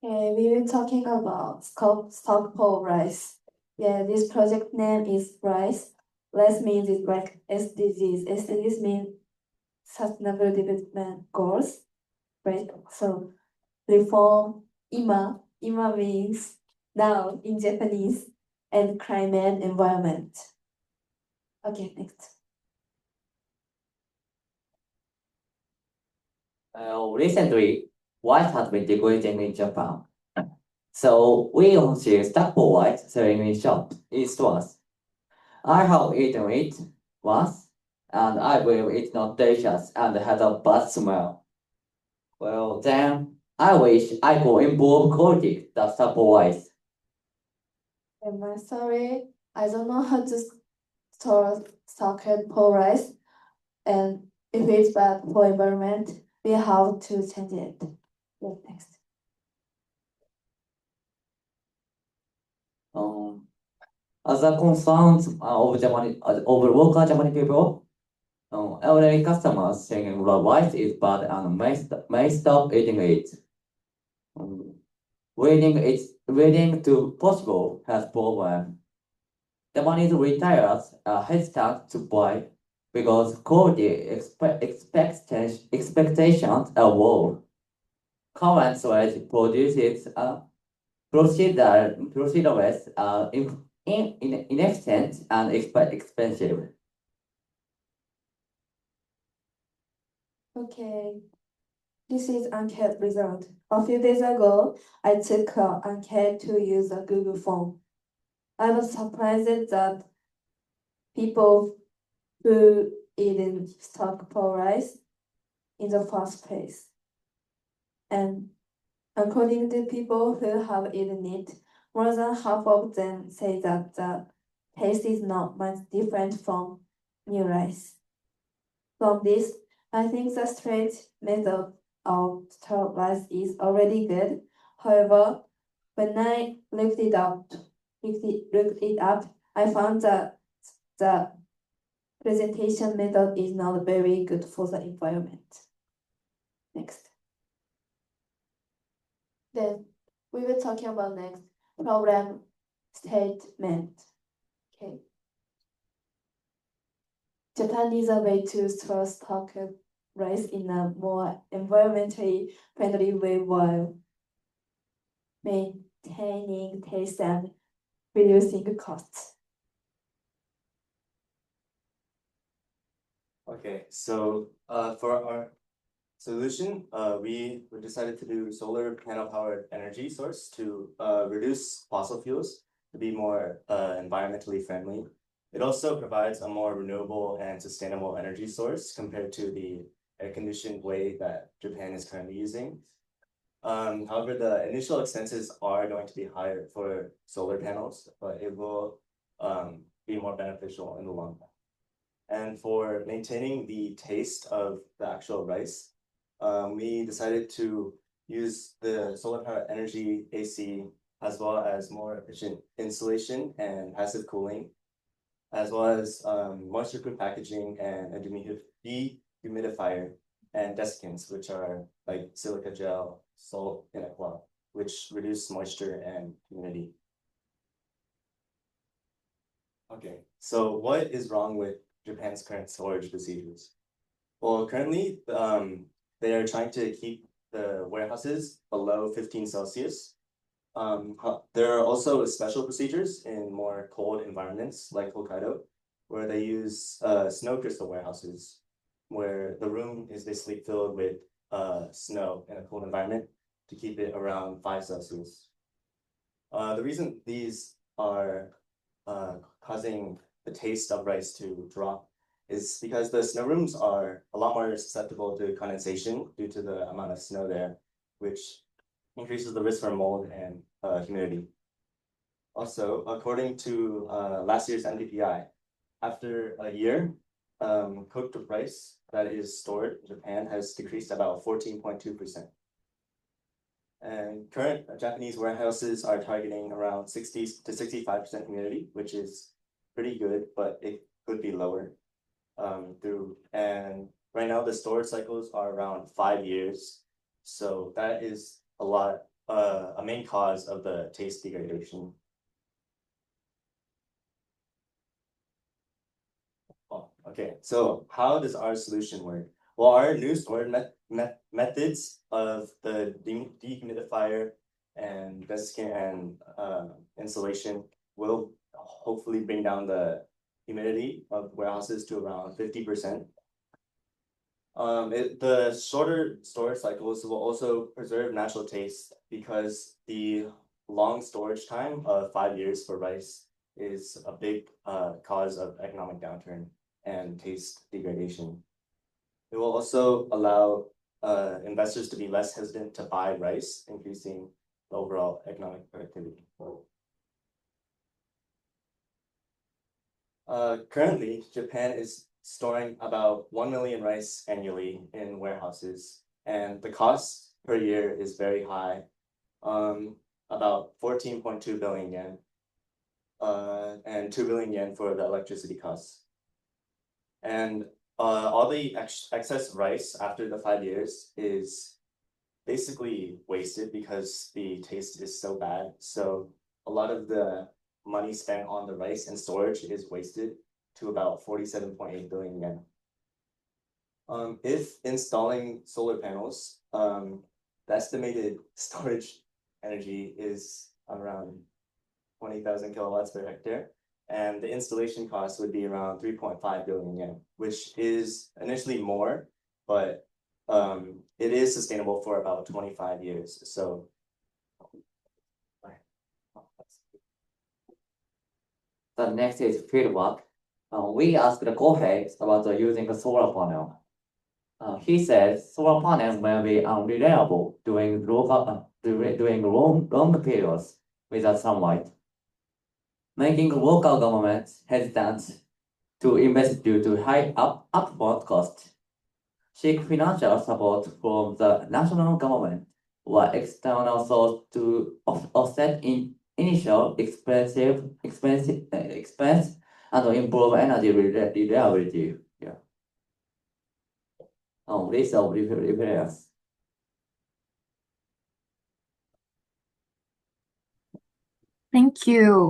Okay, we were talking about stockpile rice. Yeah, this project name is rice. Rice means it's like SDGs. SDGs mean Sustainable Development Goals, right? So reform ima. Ima means now in Japanese, and climate environment. Okay, next. Recently, white has been degrading in Japan. So we don't see staple white selling in shops, in stores. I have eaten it once, and I believe it's not delicious and has a bad smell. Well, then, I wish I could improve quality the staple white. Am I sorry? I don't know how to store stockpile rice. And if it's bad for environment, we have to change it. Yeah, next. As a concerns of local Japanese people, elderly customers saying the white is bad and may stop eating it. Um, waiting to possible health problem. Japanese retailers are hesitant to buy because quality expectations are low. Current storage produces procedures are inefficient and expensive. Okay, this is enquete result. A few days ago, I took an enquete to use a Google form. I was surprised that people who eat stockpile rice in the first place. And according to people who have eaten it, more than half of them say that the taste is not much different from new rice. From this, I think the straight method of stir rice is already good. However, when I looked it up, I found that the presentation method is not very good for the environment. Next. Then we were talking about next problem statement. Okay. Japan needs a way to store stock rice in a more environmentally friendly way while maintaining taste and reducing costs. Okay, so for our solution, we decided to do solar panel powered energy source to reduce fossil fuels to be more environmentally friendly. It also provides a more renewable and sustainable energy source compared to the air conditioned way that Japan is currently using. However, the initial expenses are going to be higher for solar panels, but it will be more beneficial in the long run. And for maintaining the taste of the actual rice, we decided to use the solar power energy AC as well as more efficient insulation and passive cooling, as well as moisture-proof packaging and a dehumidifier and desiccants, which are like silica gel, salt, and aqua, which reduce moisture and humidity. Okay, so what is wrong with Japan's current storage procedures? Well, currently, they are trying to keep the warehouses below 15 Celsius. There are also special procedures in more cold environments like Hokkaido, where they use snow crystal warehouses, where the room is basically filled with snow in a cold environment to keep it around 5 Celsius. The reason these are causing the taste of rice to drop is because the snow rooms are a lot more susceptible to condensation due to the amount of snow there, which increases the risk for mold and humidity. Also, according to last year's NDPI, after a year, cooked rice that is stored in Japan has decreased about 14.2%. And current Japanese warehouses are targeting around 60 to 65% humidity, which is pretty good, but it could be lower. And right now the storage cycles are around 5 years. So that is a lot a main cause of the taste degradation. Oh, okay, so how does our solution work? Well, our new storage methods of the dehumidifier and desiccant and insulation will hopefully bring down the humidity of warehouses to around 50%. The shorter storage cycles will also preserve natural taste because the long storage time of 5 years for rice is a big cause of economic downturn and taste degradation. It will also allow investors to be less hesitant to buy rice, increasing the overall economic productivity. Currently, Japan is storing about 1 million rice annually in warehouses, and the cost per year is very high, about 14.2 billion yen, and 2 billion yen for the electricity costs. And all the excess rice after the 5 years is basically wasted because the taste is so bad. So a lot of the money spent on the rice and storage is wasted to about 47.8 billion yen. If installing solar panels, the estimated storage energy is around 20,000 kilowatts per hectare, and the installation cost would be around 3.5 billion yen, which is initially more, but it is sustainable for about 25 years. So The next is fieldwork. We asked Kohei about using a solar panel. He says solar panels may be unreliable during long periods without sunlight, making local governments hesitant to invest due to high upfront costs. Seek financial support from the national government or external source to offset initial expense and improve energy reliability. Yeah. List of repairs. Thank you.